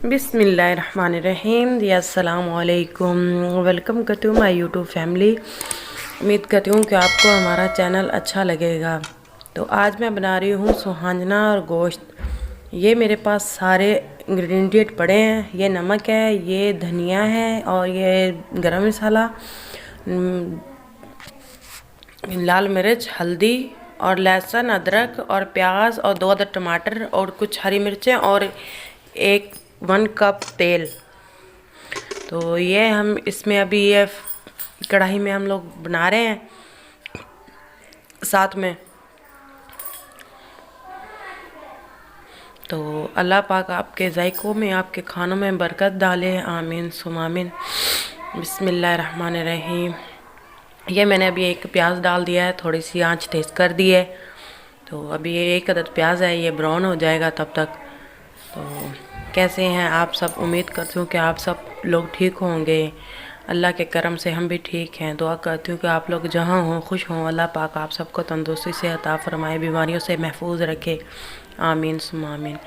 बिस्मिल्लाहिर्रहमानिर्रहीम जी, अस्सलाम वालेकुम। वेलकम करती हूँ माय यूट्यूब फैमिली। उम्मीद करती हूँ कि आपको हमारा चैनल अच्छा लगेगा। तो आज मैं बना रही हूँ सुहांजना और गोश्त। ये मेरे पास सारे इंग्रेडिएंट पड़े हैं। ये नमक है, ये धनिया है और ये गरम मसाला, लाल मिर्च, हल्दी और लहसुन, अदरक और प्याज और 2 अदर टमाटर और कुछ हरी मिर्चें और 1 कप तेल। तो ये हम इसमें अभी ये कढ़ाई में हम लोग बना रहे हैं साथ में। तो अल्लाह पाक आपके जायकों में, आपके खानों में बरकत डाले, आमीन सुम आमीन। बिस्मिल्लाहिर्रहमानिर्रहीम। ये मैंने अभी 1 प्याज डाल दिया है, थोड़ी सी आंच तेज़ कर दी है। तो अभी ये 1 अदद प्याज है, ये ब्राउन हो जाएगा तब तक। तो कैसे हैं आप सब? उम्मीद करती हूँ कि आप सब लोग ठीक होंगे। अल्लाह के करम से हम भी ठीक हैं। दुआ करती हूँ कि आप लोग जहाँ हों खुश हों। अल्लाह पाक आप सबको तंदुरुस्ती से अता फरमाए, बीमारियों से महफूज रखे, आमीन सुम आमीन।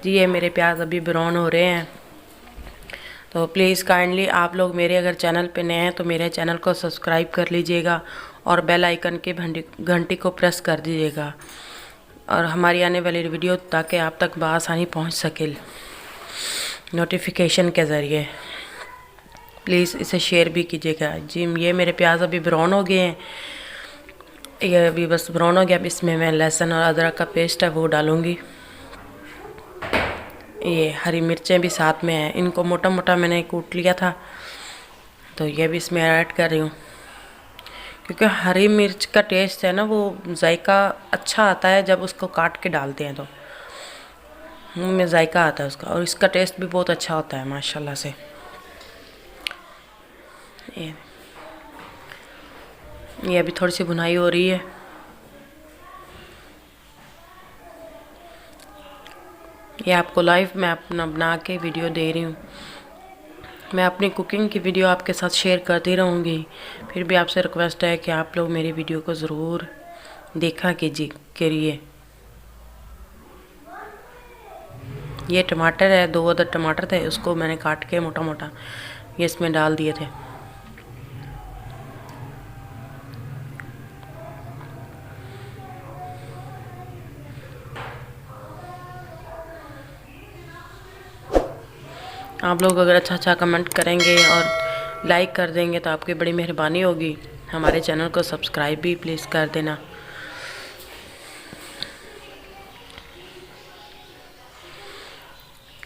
जी ये मेरे प्याज अभी ब्राउन हो रहे हैं। तो प्लीज़ काइंडली आप लोग मेरे अगर चैनल पे नए हैं तो मेरे चैनल को सब्सक्राइब कर लीजिएगा और बेल आइकन की घंटी को प्रेस कर दीजिएगा और हमारी आने वाली वीडियो ताकि आप तक बआसानी पहुंच सके नोटिफिकेशन के ज़रिए। प्लीज़ इसे शेयर भी कीजिएगा। जी ये मेरे प्याज अभी ब्राउन हो गए हैं, ये अभी बस ब्राउन हो गया। अब इसमें मैं लहसुन और अदरक का पेस्ट है वो डालूँगी। ये हरी मिर्चें भी साथ में हैं, इनको मोटा मोटा मैंने कूट लिया था, तो ये भी इसमें ऐड कर रही हूँ। क्योंकि हरी मिर्च का टेस्ट है ना, वो जायका अच्छा आता है जब उसको काट के डालते हैं तो मुंह में जायका आता है उसका, और इसका टेस्ट भी बहुत अच्छा होता है माशाल्लाह से। ये अभी थोड़ी सी भुनाई हो रही है। ये आपको लाइव मैं अपना बना के वीडियो दे रही हूँ। मैं अपनी कुकिंग की वीडियो आपके साथ शेयर करती रहूँगी। फिर भी आपसे रिक्वेस्ट है कि आप लोग मेरी वीडियो को ज़रूर देखा करिए। ये टमाटर है, 2 अदर टमाटर थे, उसको मैंने काट के मोटा मोटा ये इसमें डाल दिए थे। आप लोग अगर अच्छा कमेंट करेंगे और लाइक कर देंगे तो आपकी बड़ी मेहरबानी होगी। हमारे चैनल को सब्सक्राइब भी प्लीज़ कर देना।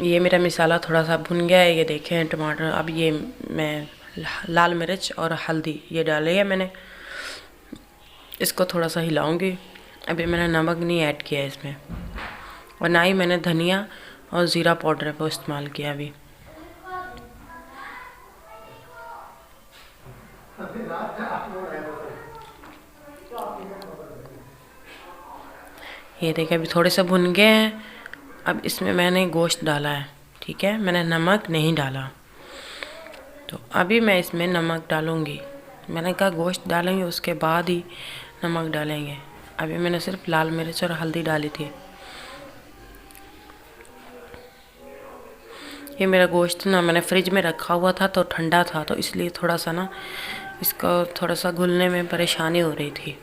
ये मेरा मसाला थोड़ा सा भुन गया है, ये देखें टमाटर। अब ये मैं लाल मिर्च और हल्दी ये डाली है मैंने, इसको थोड़ा सा हिलाऊंगी। अभी मैंने नमक नहीं ऐड किया है इसमें, और ना ही मैंने धनिया और ज़ीरा पाउडर को इस्तेमाल किया अभी। ये देखिए अभी थोड़े से भुन गए हैं। अब इसमें मैंने गोश्त डाला है, ठीक है, मैंने नमक नहीं डाला। तो अभी मैं इसमें नमक डालूँगी। मैंने कहा गोश्त डालेंगे उसके बाद ही नमक डालेंगे। अभी मैंने सिर्फ लाल मिर्च और हल्दी डाली थी। ये मेरा गोश्त ना मैंने फ्रिज में रखा हुआ था तो ठंडा था, तो इसलिए थोड़ा सा ना इसको थोड़ा सा घुलने में परेशानी हो रही थी।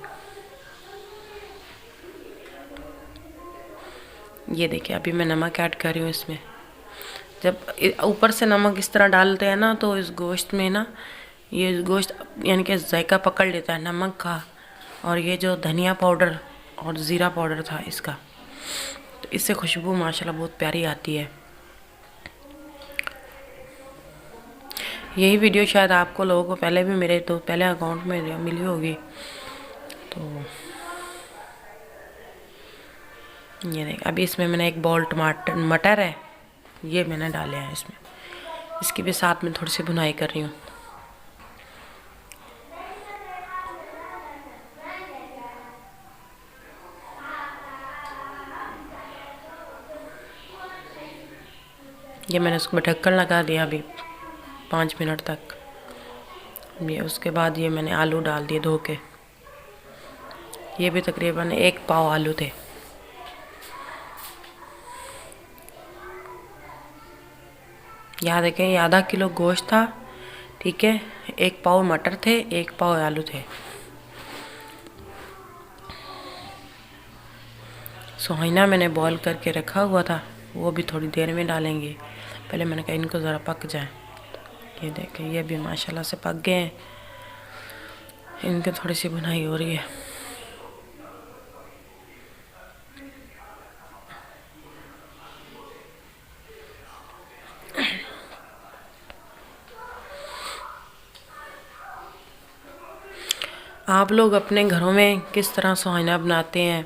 ये देखिए अभी मैं नमक ऐड कर रही हूँ इसमें। जब ऊपर से नमक इस तरह डालते हैं ना तो इस गोश्त में ना ये गोश्त यानी कि जायका पकड़ लेता है नमक का, और ये जो धनिया पाउडर और ज़ीरा पाउडर था इसका, तो इससे खुशबू माशाल्लाह बहुत प्यारी आती है। यही वीडियो शायद आपको लोगों को पहले भी मेरे तो पहले अकाउंट में मिली होगी। तो ये देख अभी इसमें मैंने 1 बाउल मटर है, ये मैंने डाले हैं इसमें। इसकी भी साथ में थोड़ी सी भुनाई कर रही हूँ। ये मैंने उसको ढक्कन लगा दिया अभी 5 मिनट तक। ये उसके बाद ये मैंने आलू डाल दिए धो के। ये भी तकरीबन 1 पाव आलू थे। यहाँ देखें, ये आधा किलो गोश्त था, ठीक है, 1 पाव मटर थे, 1 पाव आलू थे। सोहिना मैंने बॉईल करके रखा हुआ था, वो भी थोड़ी देर में डालेंगे। पहले मैंने कहा इनको ज़रा पक जाए। ये देखें, ये भी माशाल्लाह से पक गए हैं, इनकी थोड़ी सी बुनाई हो रही है। आप लोग अपने घरों में किस तरह सोहिना बनाते हैं?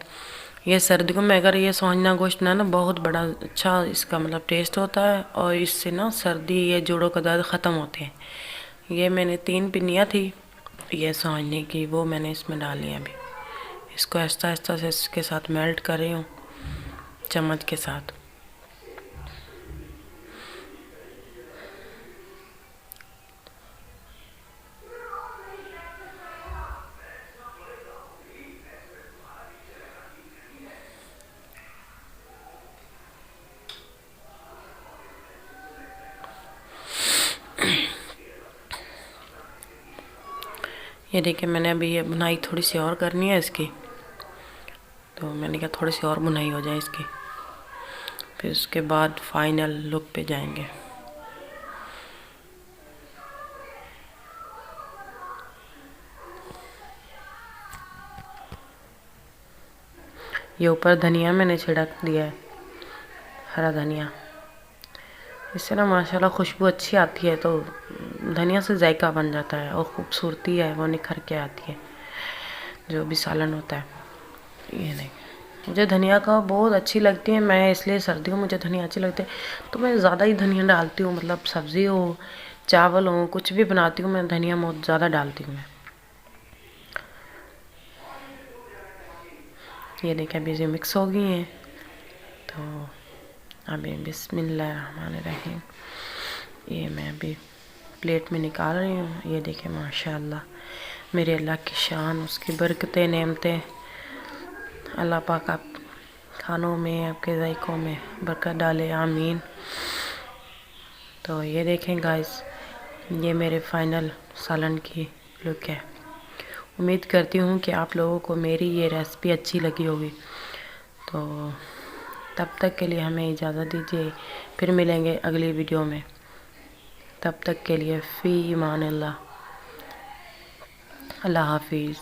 ये सर्दियों में अगर ये सोहिना गोश्त ना बहुत बड़ा अच्छा इसका मतलब टेस्ट होता है, और इससे ना सर्दी ये जोड़ों का दर्द ख़त्म होते हैं। ये मैंने 3 पिन्नियाँ थी ये सोहिने की, वो मैंने इसमें डाल लिया। अभी इसको आहिस्ता आहिस्ता से इसके साथ मेल्ट कर रही हूँ चम्मच के साथ। ये देखिए, मैंने अभी ये बुनाई थोड़ी सी और करनी है इसकी, तो मैंने कहा थोड़ी सी और बुनाई हो जाए इसकी, फिर उसके बाद फाइनल लुक पे जाएंगे। ये ऊपर धनिया मैंने छिड़क दिया है, हरा धनिया, इससे ना माशाल्लाह खुशबू अच्छी आती है, तो धनिया से जायका बन जाता है और खूबसूरती है वो निखर के आती है जो भी सालन होता है। ये नहीं, मुझे धनिया का बहुत अच्छी लगती है, मैं इसलिए सर्दियों में मुझे धनिया अच्छी लगती है, तो मैं ज़्यादा ही धनिया डालती हूँ। मतलब सब्ज़ी हो, चावल हो, कुछ भी बनाती हूँ मैं धनिया बहुत ज़्यादा डालती हूँ मैं। ये देखिए, अभी ये मिक्स हो गई हैं, तो अभी बिस्मिल्लाहिर्रहमानिर्रहीम ये मैं अभी प्लेट में निकाल रही हूँ। ये देखिए माशाल्लाह, मेरे अल्लाह की शान, उसकी बरकतें, नेमतें, अल्लाह पाक आप खानों में, आपके जायकों में बरकत डाले, आमीन। तो ये देखें गाइस, ये मेरे फाइनल सालन की लुक है। उम्मीद करती हूँ कि आप लोगों को मेरी ये रेसिपी अच्छी लगी होगी। तो तब तक के लिए हमें इजाज़त दीजिए, फिर मिलेंगे अगली वीडियो में। तब तक के लिए फ़ी ईमान अल्लाह, अल्लाह हाफिज़।